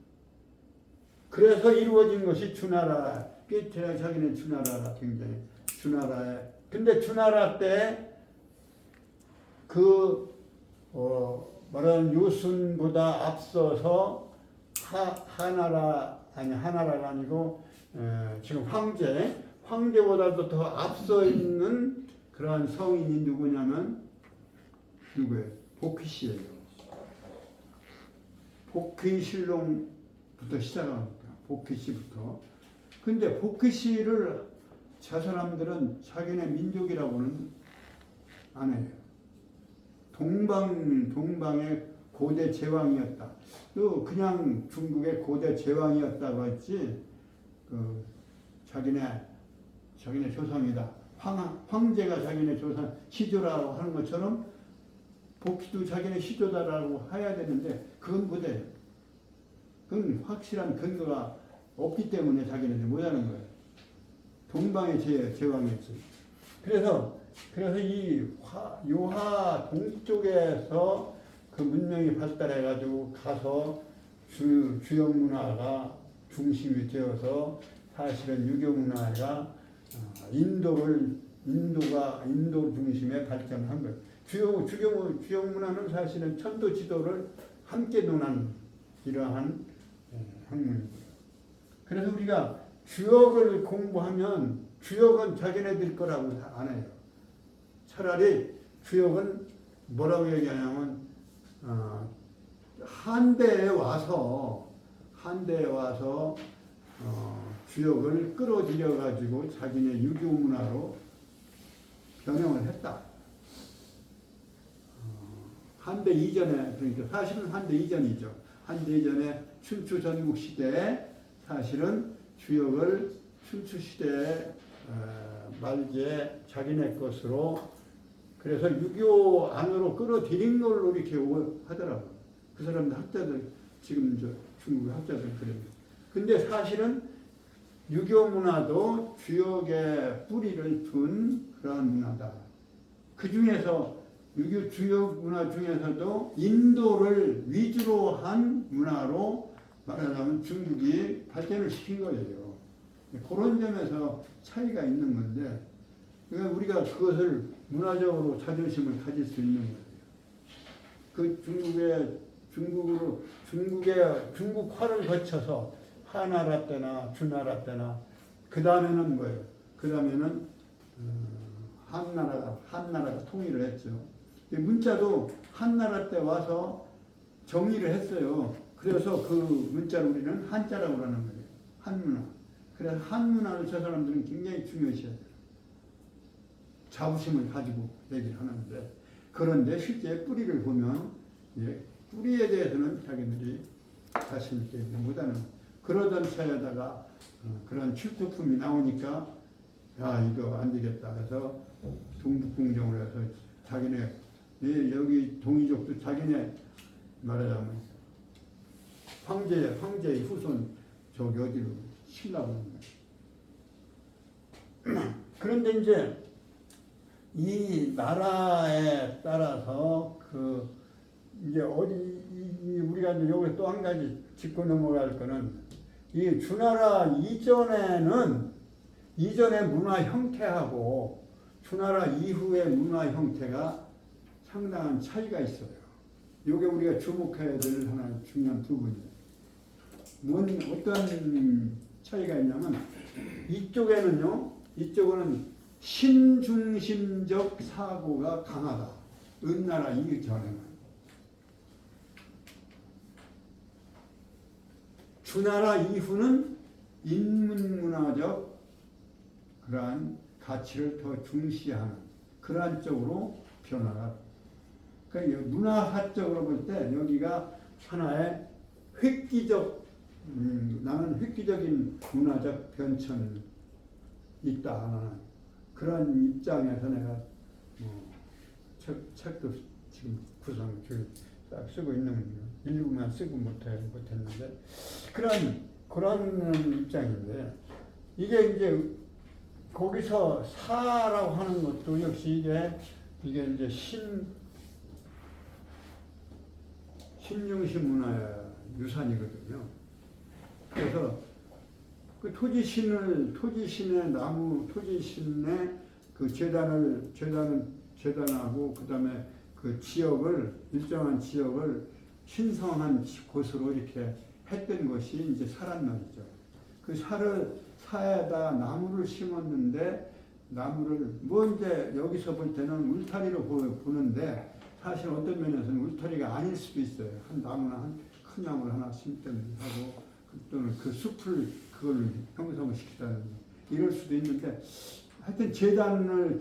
그래서 이루어진 것이 주나라. 자기네 주나라가 굉장히 주나라에, 근데 주나라 때 말하는 요순보다 앞서서 하나라가 아니고 지금 황제보다도 더 앞서 있는 그러한 성인이 누구냐면 누구예요? 복희씨예요. 복희실롱부터 시작합니다. 복희씨부터. 근데 복희씨를 저 사람들은 자기네 민족이라고는 안 해요. 동방의 고대 제왕이었다. 또 그냥 중국의 고대 제왕이었다고 했지, 자기네 조상이다. 황제가 자기네 조상 시조라고 하는 것처럼 복희도 자기네 시조다라고 해야 되는데 그건 못해요. 그건 확실한 근거가 없기 때문에 자기네들 못하는 거예요. 동방의 제왕이었지. 그래서 이 요하 동쪽에서 그 문명이 발달해가지고 가서 주역 문화가 중심이 되어서 사실은 유교 문화가 인도 중심에 발전한 거예요. 주역 문화는 사실은 천도 지도를 함께 논한 이러한 학문이고요. 그래서 우리가 주역을 공부하면 주역은 자기네들 거라고 안 해요. 차라리 주역은 뭐라고 얘기하냐면 한대에 와서 주역을 끌어들여 가지고 자기네 유교 문화로 변형을 했다. 한대 이전에, 그러니까 사실은 한대 이전이죠. 한대 이전에 춘추 전국 시대에 사실은 주역을 춘추 시대 말기에 자기네 것으로, 그래서 유교 안으로 끌어들인 걸로 이렇게 하더라고요. 그 사람들 학자들 지금 저 중국 학자들 그래요. 근데 사실은 유교 문화도 주역의 뿌리를 둔 그러한 문화다. 그 중에서 유교 주역 문화 중에서도 인도를 위주로 한 문화로 말하자면 중국이 발전을 시킨 거예요. 그런 점에서 차이가 있는 건데, 그러니까 우리가 그것을 문화적으로 자존심을 가질 수 있는 거예요. 그 중국화를 거쳐서 하나라 때나 주나라 때나 그 다음에는 뭐예요? 그 다음에는 한나라가 통일을 했죠. 문자도 한나라 때 와서 정리를 했어요. 그래서 그 문자를 우리는 한자라고 하는 거예요. 한문화. 그래서 한문화를 저 사람들은 굉장히 중요시해요. 자부심을 가지고 얘기를 하는데, 그런데 실제 뿌리를 보면 뿌리에 대해서는 자기들이 자신 있게 못하는, 그러던 차에다가 그런 출토품이 나오니까 야 이거 안 되겠다 해서 동북공정을 해서 자기네 여기 동이족도 자기네 말하자면 황제의 후손 저기 어디로 치려고 하는 거예요. 그런데 이제 이 나라에 따라서 그 이제 우리가 이제 여기 또 한 가지 짚고 넘어갈 거는 이 주나라 이전의 문화 형태하고 주나라 이후의 문화 형태가 상당한 차이가 있어요. 이게 우리가 주목해야 될 하나의 중요한 부분이에요. 어떤 차이가 있냐면 이쪽은 신중심적 사고가 강하다. 은나라 이전에는. 주나라 이후는 인문문화적 그러한 가치를 더 중시하는 그러한 쪽으로 변화가. 그러니까 문화사적으로 볼 때 여기가 하나의 나는 획기적인 문화적 변천이 있다 하는 그런 입장에서 내가 책도 지금 구성 딱 쓰고 있는 일부만 쓰고 못했는데 그런 입장인데, 이게 이제 거기서 사라고 하는 것도 역시 이게 이제 신중심 문화의 유산이거든요. 그래서 그 토지신의 그 재단하고 그다음에 그 일정한 지역을 신성한 곳으로 이렇게 했던 것이 이제 사란 말이죠. 그 사에다 나무를 심었는데 나무를 이제 여기서 볼 때는 울타리로 보는데 사실 어떤 면에서는 울타리가 아닐 수도 있어요. 한 나무나 큰 나무를 하나 심든 하고 또는 그 숲을 그걸 형성을 시키다는 이럴 수도 있는데, 하여튼 재단의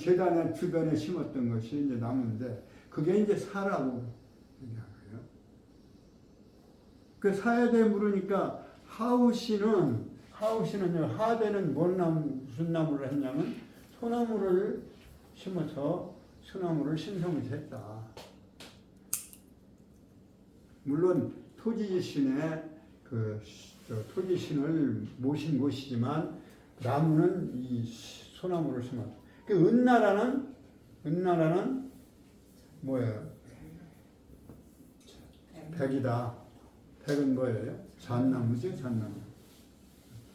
주변에 심었던 것이 이제 나무인데 그게 이제 사라고 얘기한 거예요. 그 사에 대해 물으니까 하우시는 하대는 무슨 나무를 했냐면 소나무를 심어서 소나무를 신성했다. 물론 토지신의 토지신을 모신 곳이지만 나무는 이 소나무를 심었다. 그 은나라는 뭐예요? 백이다. 백은 뭐예요? 잣나무죠, 잣나무.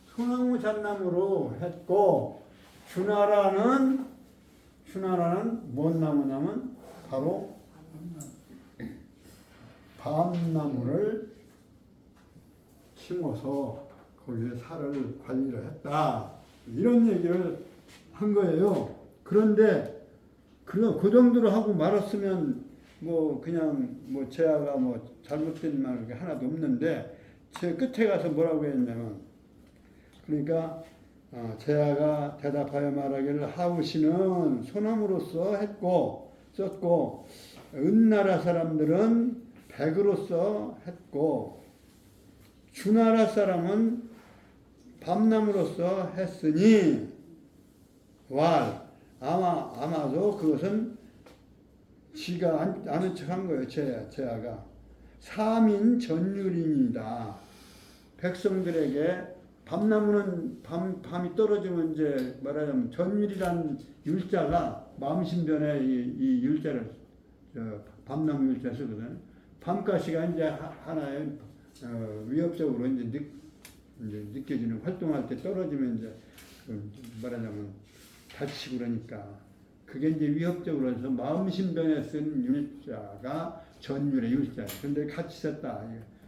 소나무 잣나무로 했고, 주나라는 뭔 나무냐면 바로 밤나무를 심어서 거기에 살을 관리를 했다. 이런 얘기를 한 거예요. 그런데 그 정도로 하고 말았으면 그냥 제아가 잘못된 말 하나도 없는데, 제 끝에 가서 뭐라고 했냐면, 그러니까 제아가 대답하여 말하기를 하우시는 소나무로서 썼고 은나라 사람들은 백으로서 했고 주나라 사람은 밤나무로서 했으니 아마도 그것은 지가 아는 척한 거예요. 제아가. 삼인 전율이니이다. 백성들에게 밤나무는 밤이 떨어지면 이제 말하자면 전율이란 율자가 마음신변에 이 율자를 밤나무 율자 쓰거든. 밤가시가 이제 하나의 위협적으로 이제 느껴지는 활동할 때 떨어지면 이제 말하자면 다치고 그러니까 그게 이제 위협적으로 해서 마음신변에 쓴 율자가 전율의 율자예요. 근데 같이 썼다.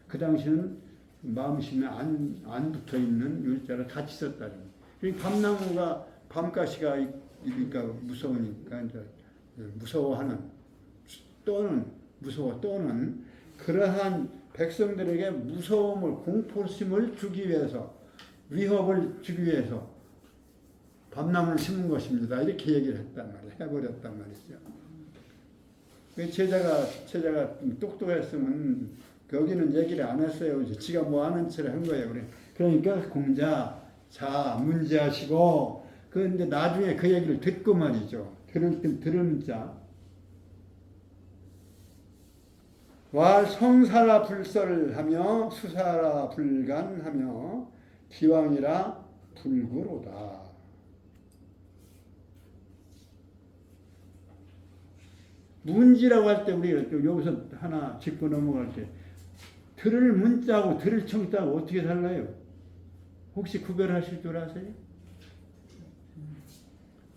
그 당시는 마음심에 안 붙어 있는 율자를 같이 썼다. 그러니까 밤나무가 밤가시가 그러니까 무서우니까 이제 무서워하는 떠는 그러한 백성들에게 무서움을 공포심을 주기 위해서 위협을 주기 위해서 밤나무를 심은 것입니다. 이렇게 얘기를 했단 말이에요. 해버렸단 말이죠. 제자가 똑똑했으면 여기는 얘기를 안 했어요. 지가 뭐 아는 체를 한 거예요. 그러니까 공자, 자, 문제하시고, 그런데 나중에 그 얘기를 듣고 말이죠. 들은 자. 왈 성사라 불설하며 수사라 불간하며 기왕이라 불구로다. 문지라고 할 때 우리가 여기서 하나 짚고 넘어갈 때 들을 문자하고 들을 청자하고 어떻게 달라요? 혹시 구별하실 줄 아세요?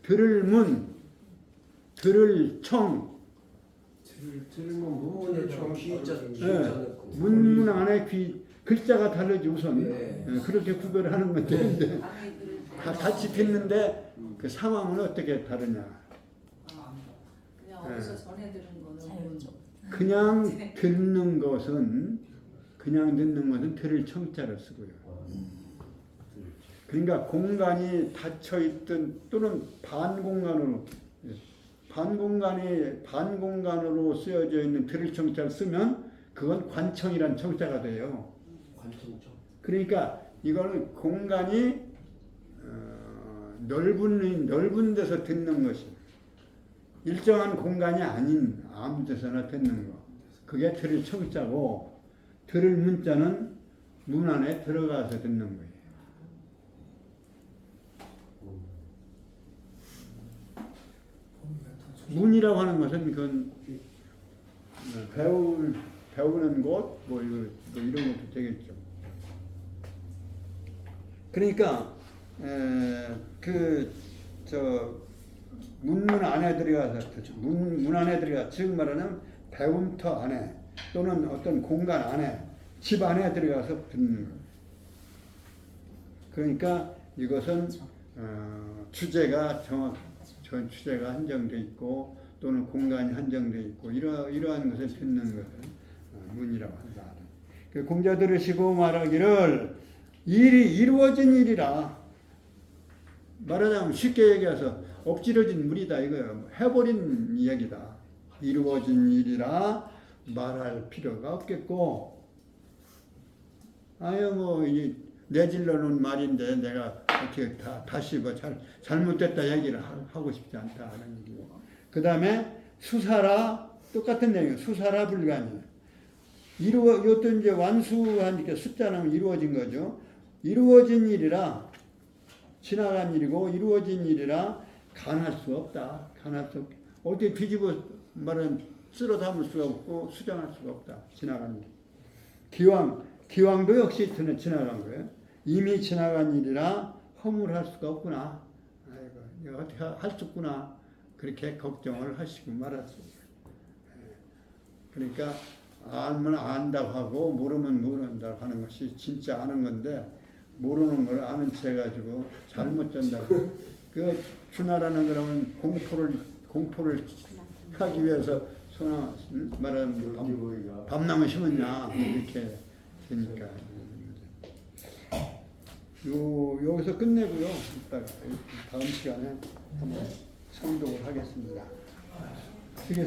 들을 문, 들을 청. 들으면 문문에 귀자 문문 안에 귀 글자가 다르지 우선. 그렇게 구별하는 건 되는데 같이 듣는데 그 상황은 어떻게 다르냐? 그냥 어디서 전해 들은 거는 그냥 듣는 것은 들을 청자를 쓰고요. 그러니까 공간이 닫혀 있든 또는 반공간으로 쓰여져 있는 들을 청자를 쓰면 그건 관청이란 청자가 돼요. 관청청. 그러니까 이거는 공간이 넓은 데서 듣는 것이 일정한 공간이 아닌 아무 데서나 듣는 거. 그게 들을 청자고 들을 문자는 문 안에 들어가서 듣는 거예요. 문이라고 하는 것은 그건 배우는 곳, 뭐 이런 것도 되겠죠. 그러니까 문문 안에 들어가서 문 안에 들어가 즉 말하는 배움터 안에 또는 어떤 공간 안에 집 안에 들어가서 듣는 거예요. 그러니까 이것은 주제가 주제가 한정돼 있고 또는 공간이 한정돼 있고 이러한 것을 듣는 것을 문이라고 한다. 공자 들으시고 말하기를 일이 이루어진 일이라 말하자면 쉽게 얘기해서 엎질러진 물이다 이거예요. 해버린 이야기다. 이루어진 일이라 말할 필요가 없겠고 아유 뭐 내질러 놓은 말인데 내가 어떻게 다시 뭐 잘못됐다 얘기를 하고 싶지 않다 하는 얘기고 그 다음에 수사라 똑같은 내용이에요. 수사라 불간이에요. 이것도 이제 완수하니까 숫자는 이루어진 거죠. 이루어진 일이라 지나간 일이고 이루어진 일이라 간할 수 없다. 간할 수 없다. 어떻게 뒤집어 말은 쓸어 담을 수가 없고 수정할 수가 없다. 지나간 일. 기왕도 역시 지나간 거예요. 이미 지나간 일이라 허물할 수가 없구나. 아이고, 이거 어떻게 할 수 없구나. 그렇게 걱정을 하시고 말았습니다. 그러니까 알면 안다고 하고 모르면 모른다고 하는 것이 진짜 아는 건데 모르는 걸 아는 채 해가지고 잘못 전다고. 그 주나라는 그러면 공포를 하기 위해서 말하는 밤나무 심었냐 이렇게 되니까 여기서 끝내고요. 이따 다음 시간에 한번 성독을 하겠습니다. 쓰겠습니다.